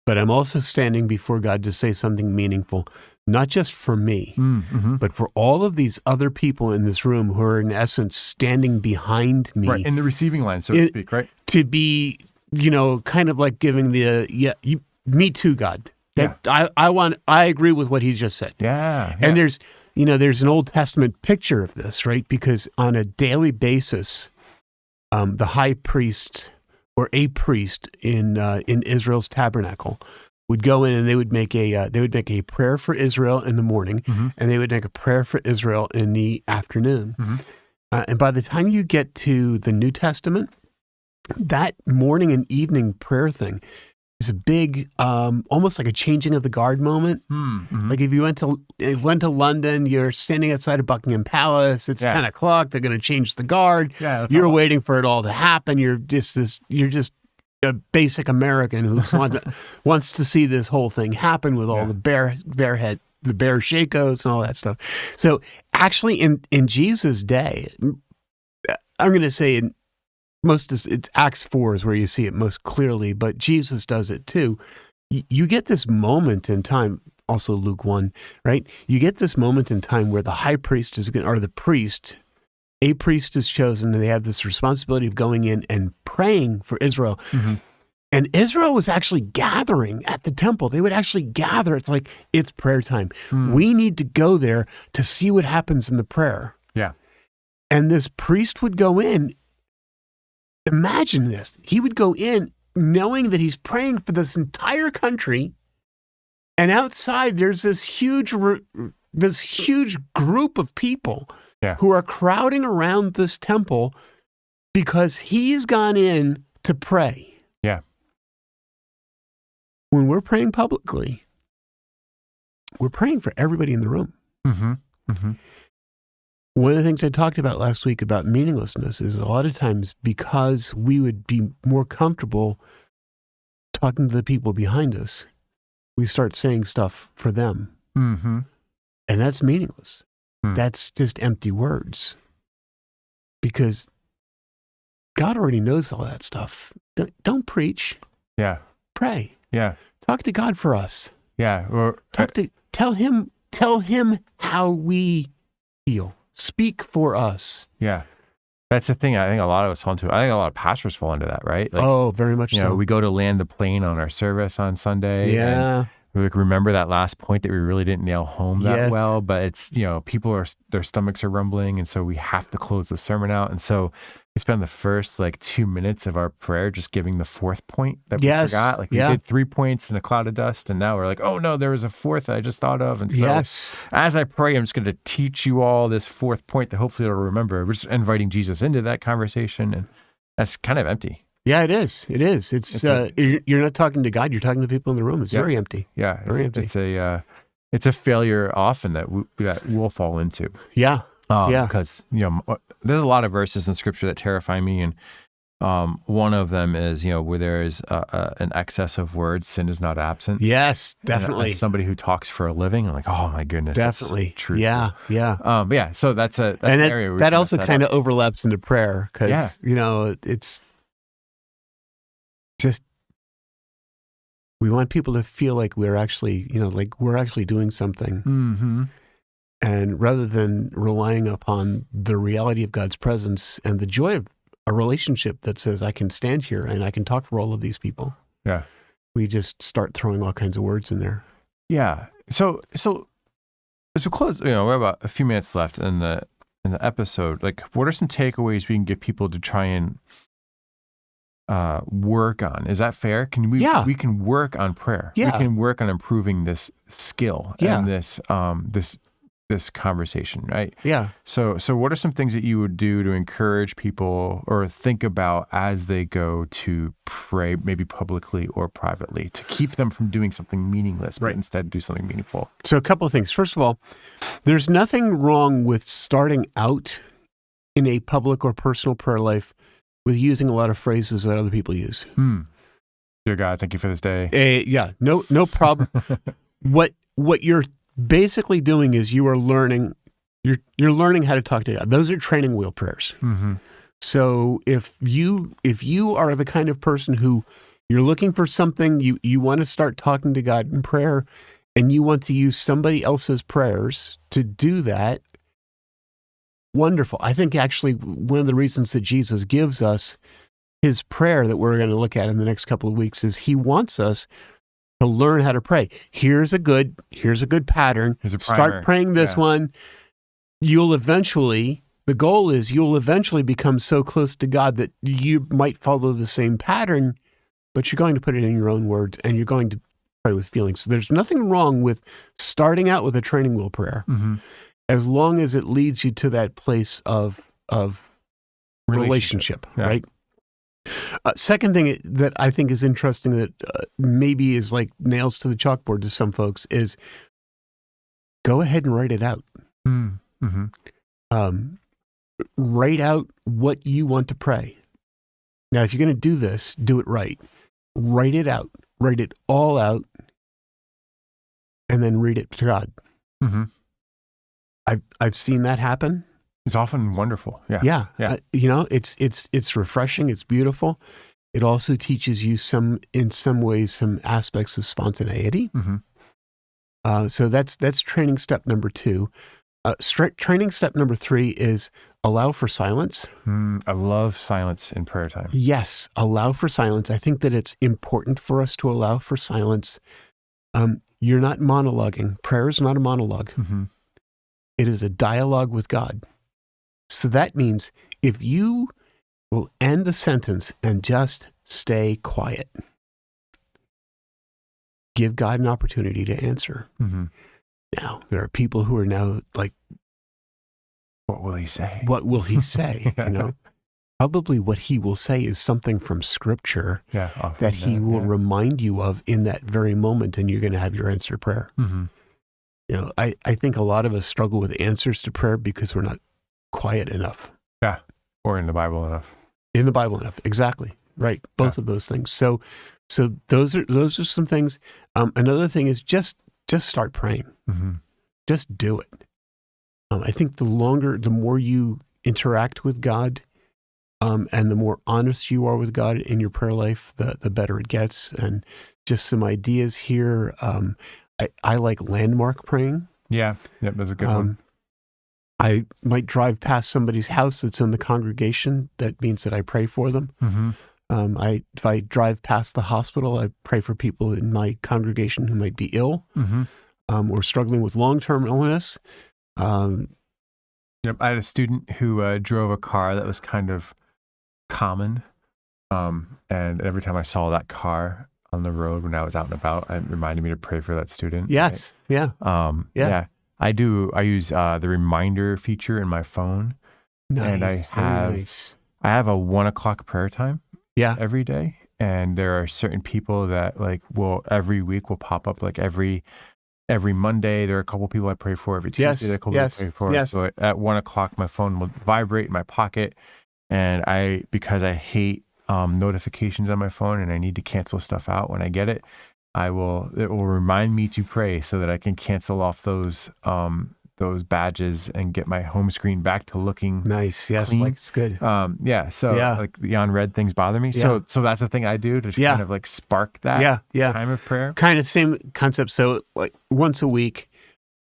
But I'm also standing before God to say something meaningful, not just for me, but for all of these other people in this room who are in essence standing behind me. Right, in the receiving line, so to speak, right? To be, kind of like giving me too, God. I agree with what he just said. Yeah. And there's an Old Testament picture of this, right? Because on a daily basis, the high priest or a priest in Israel's tabernacle would go in and they would make a prayer for Israel in the morning, and they would make a prayer for Israel in the afternoon. And by the time you get to the New Testament, that morning and evening prayer thing is a big, almost like a changing of the guard moment. Like if you went to London, you're standing outside of Buckingham Palace. It's 10 o'clock. They're going to change the guard. Yeah, you're waiting for it all to happen. You're just a basic American who wants to see this whole thing happen with all the bear shakos and all that stuff. So actually, in Jesus' day, I'm going to say it's Acts 4 is where you see it most clearly, but Jesus does it too. You get this moment in time, also Luke 1, right? You get this moment in time where the high priest a priest is chosen, and they have this responsibility of going in and praying for Israel. And Israel was actually gathering at the temple. They would actually gather. It's like, it's prayer time. We need to go there to see what happens in the prayer. Yeah. And this priest would go in. Imagine this. He would go in knowing that he's praying for this entire country. And outside, there's this huge group of people who are crowding around this temple because he's gone in to pray. Yeah. When we're praying publicly, we're praying for everybody in the room. One of the things I talked about last week about meaninglessness is a lot of times because we would be more comfortable talking to the people behind us, we start saying stuff for them. And that's meaningless. That's just empty words. Because God already knows all that stuff. Don't preach. Yeah. Pray. Yeah. Talk to God for us. Yeah. Or tell him how we feel. Speak for us. Yeah. That's the thing I think a lot of us fall into. I think a lot of pastors fall into that, right? Like, very much so. We go to land the plane on our service on Sunday. Yeah. And we remember that last point that we really didn't nail home that well, but it's, people their stomachs are rumbling. And so we have to close the sermon out. And so we spend the first 2 minutes of our prayer just giving the fourth point that we forgot. We did 3 points in a cloud of dust. And now we're like, oh no, there was a fourth I just thought of. And so as I pray, I'm just going to teach you all this fourth point that hopefully you'll remember. We're just inviting Jesus into that conversation. And that's kind of empty. Yeah, it is. It is. You're not talking to God. You're talking to people in the room. It's very empty. Yeah, very empty. It's a failure often that we'll fall into. Yeah, because there's a lot of verses in Scripture that terrify me, and one of them is where there is an excess of words, sin is not absent. Yes, definitely. And as somebody who talks for a living, I'm like, oh my goodness, definitely that's true. Yeah. But yeah, so that's an area where that also kind of overlaps into prayer because it's just we want people to feel like we're actually, we're actually doing something. And rather than relying upon the reality of God's presence and the joy of a relationship that says, I can stand here and I can talk for all of these people. Yeah. We just start throwing all kinds of words in there. Yeah. So as we close, we're about a few minutes left in the episode. Like, what are some takeaways we can give people to try and work on? Is that fair? We can work on prayer. Yeah. We can work on improving this skill and this conversation, right? Yeah. So what are some things that you would do to encourage people or think about as they go to pray, maybe publicly or privately, to keep them from doing something meaningless, but instead do something meaningful? So a couple of things. First of all, there's nothing wrong with starting out in a public or personal prayer life with using a lot of phrases that other people use. Dear God, thank you for this day. No problem. What you're basically doing is you are learning. You're learning how to talk to God. Those are training wheel prayers. Mm-hmm. So if you are the kind of person who you're looking for something, you want to start talking to God in prayer, and you want to use somebody else's prayers to do that, wonderful. I think actually one of the reasons that Jesus gives us his prayer that we're going to look at in the next couple of weeks is he wants us to learn how to pray. Here's a good pattern. Start praying this one. The goal is you'll eventually become so close to God that you might follow the same pattern, but you're going to put it in your own words and you're going to pray with feelings. So there's nothing wrong with starting out with a training wheel prayer, as long as it leads you to that place of relationship, right? Second thing that I think is interesting that maybe is like nails to the chalkboard to some folks is go ahead and write it out. Write out what you want to pray. Now, if you're going to do this, do it right. Write it out. Write it all out, and then read it to God. I've seen that happen. It's often wonderful. Yeah. It's refreshing. It's beautiful. It also teaches you in some ways, some aspects of spontaneity. So that's training step number 2. Training step number 3 is allow for silence. I love silence in prayer time. Yes, allow for silence. I think that it's important for us to allow for silence. You're not monologuing. Prayer is not a monologue. It is a dialogue with God. So that means if you will end the sentence and just stay quiet, give God an opportunity to answer. Now, there are people who are now like, what will he say? What will he say? Probably what he will say is something from Scripture that he will remind you of in that very moment, and you're going to have your answered prayer. I think a lot of us struggle with answers to prayer because we're not quiet enough. Yeah, or in the Bible enough. In the Bible enough, exactly. Right, both of those things. So those are some things. Another thing is just start praying. Just do it. I think the more you interact with God, and the more honest you are with God in your prayer life, the better it gets. And just some ideas here. I like landmark praying. Yeah, that's a good one. I might drive past somebody's house that's in the congregation. That means that I pray for them. If I drive past the hospital, I pray for people in my congregation who might be ill or struggling with long-term illness. I had a student who drove a car that was kind of common, and every time I saw that car on the road when I was out and about, it reminded me to pray for that student. Yes, right? I use the reminder feature in my phone. Nice, and I have a 1:00 prayer time every day. And there are certain people that every week will pop up, like every Monday. There are a couple people I pray for. Every Tuesday, there are a couple people I pray for. So at 1:00, my phone will vibrate in my pocket. And because I hate notifications on my phone and I need to cancel stuff out when I get it, it will remind me to pray so that I can cancel off those badges and get my home screen back to looking nice. Yes, clean. it's good. Like the unread things bother me. So that's the thing I do to kind of spark that time of prayer. Kind of same concept. So like once a week,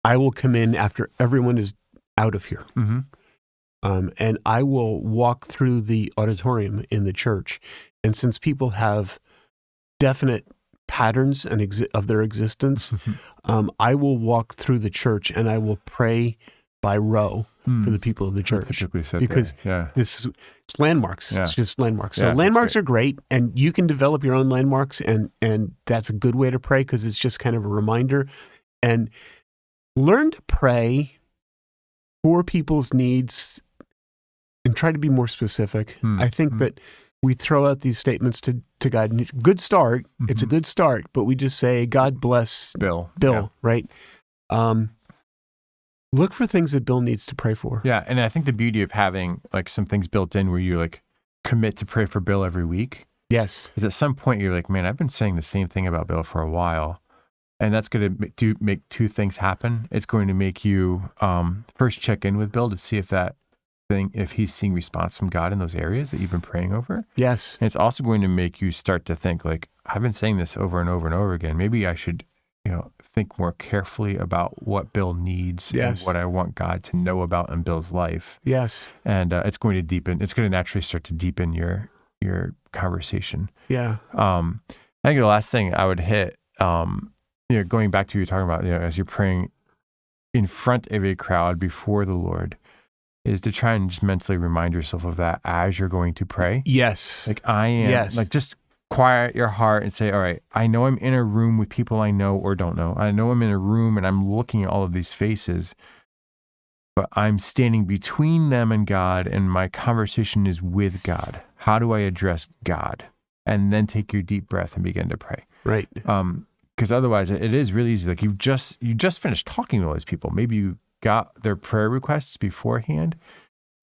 I will come in after everyone is out of here. And I will walk through the auditorium in the church. And since people have definite patterns of their existence, I will walk through the church and I will pray by row for the people of the church. Because it's landmarks. It's just landmarks. So landmarks are great, and you can develop your own landmarks, and that's a good way to pray because it's just kind of a reminder. And learn to pray for people's needs and try to be more specific. I think that we throw out these statements to God. Good start. It's a good start, but we just say, God bless Bill, right? Look for things that Bill needs to pray for. Yeah, and I think the beauty of having like some things built in where you like commit to pray for Bill every week. Yes. Is at some point you're like, man, I've been saying the same thing about Bill for a while. And that's going to make two things happen. It's going to make you first check in with Bill to see if he's seeing response from God in those areas that you've been praying over. Yes. And it's also going to make you start to think like, I've been saying this over and over and over again. Maybe I should, think more carefully about what Bill needs and what I want God to know about in Bill's life. Yes. And it's going to naturally start to deepen your conversation. Yeah. I think the last thing I would hit, going back to what you're talking about, as you're praying in front of a crowd before the Lord, is to try and just mentally remind yourself of that as you're going to pray. Yes. Like I am, like just quiet your heart and say, all right, I know I'm in a room with people I know or don't know. I know I'm in a room and I'm looking at all of these faces, but I'm standing between them and God, and my conversation is with God. How do I address God? And then take your deep breath and begin to pray. Right. Because otherwise it is really easy. Like you just finished talking to all these people. Maybe you got their prayer requests beforehand,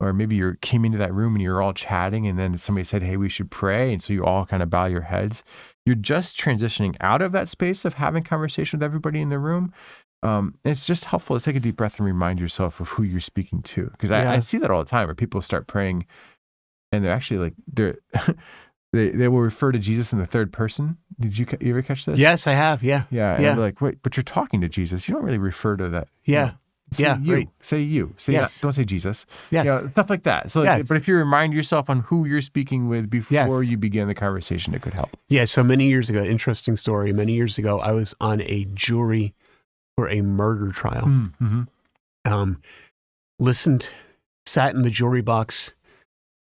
or maybe you came into that room and you're all chatting and then somebody said, hey, we should pray. And so you all kind of bow your heads. You're just transitioning out of that space of having conversation with everybody in the room. It's just helpful to take a deep breath and remind yourself of who you're speaking to. Because I see that all the time where people start praying and they're actually like, they will refer to Jesus in the third person. Did you ever catch this? Yes, I have. Yeah. Yeah. And they're like, wait, but you're talking to Jesus. You don't really refer to that. Yeah. Say you. Right. Say you. Say yes. Don't say Jesus. Yes. Stuff like that. So, but if you remind yourself on who you're speaking with before you begin the conversation, it could help. Yeah. So many years ago, interesting story. Many years ago, I was on a jury for a murder trial. Sat in the jury box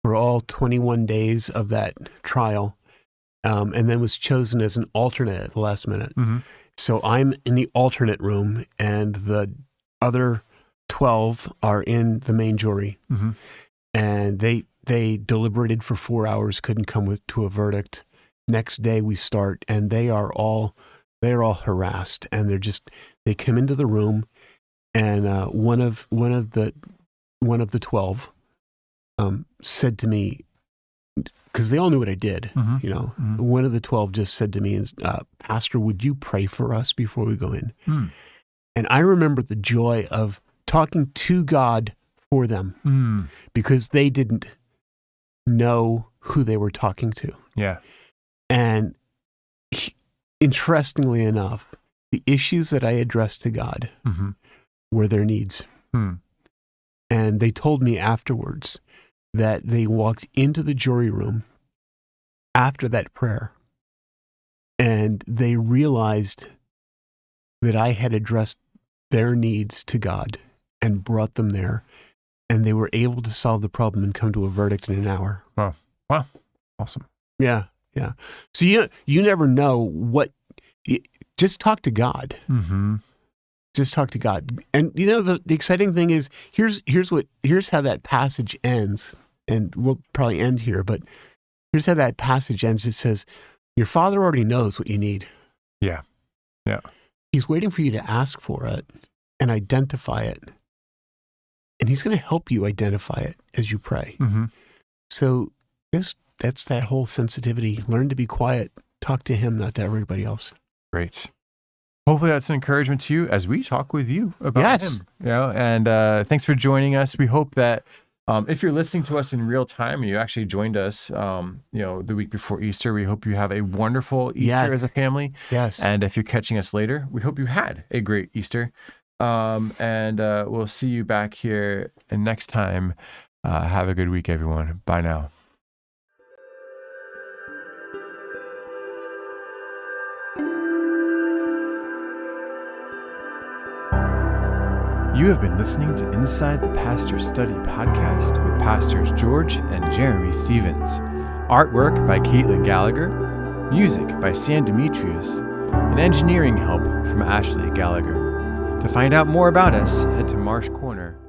for all 21 days of that trial, and then was chosen as an alternate at the last minute. So I'm in the alternate room, and the other 12 are in the main jury. And they deliberated for 4 hours, couldn't come to a verdict. Next day we start, and they're all harassed, and they come into the room, and one of the 12 said to me, because they all knew what I did, one of the 12 just said to me, Pastor, would you pray for us before we go in? And I remember the joy of talking to God for them because they didn't know who they were talking to. Yeah. And interestingly enough, the issues that I addressed to God were their needs. And they told me afterwards that they walked into the jury room after that prayer and they realized that I had addressed their needs to God and brought them there, and they were able to solve the problem and come to a verdict in an hour. Wow. Awesome. Yeah. So you never know just talk to God. Just talk to God. And the exciting thing is here's how that passage ends, and we'll probably end here, but here's how that passage ends. It says, your Father already knows what you need. Yeah. He's waiting for you to ask for it and identify it. And he's going to help you identify it as you pray. So that's that whole sensitivity. Learn to be quiet. Talk to him, not to everybody else. Great. Hopefully that's an encouragement to you as we talk with you about him. And thanks for joining us. We hope that if you're listening to us in real time and you actually joined us, the week before Easter, we hope you have a wonderful Easter as a family. Yes. And if you're catching us later, we hope you had a great Easter. And we'll see you back here next time. Have a good week, everyone. Bye now. You have been listening to Inside the Pastor Study podcast with Pastors George and Jeremy Stevens. Artwork by Caitlin Gallagher, music by Sam Demetrius, and engineering help from Ashley Gallagher. To find out more about us, head to marshcorner.com.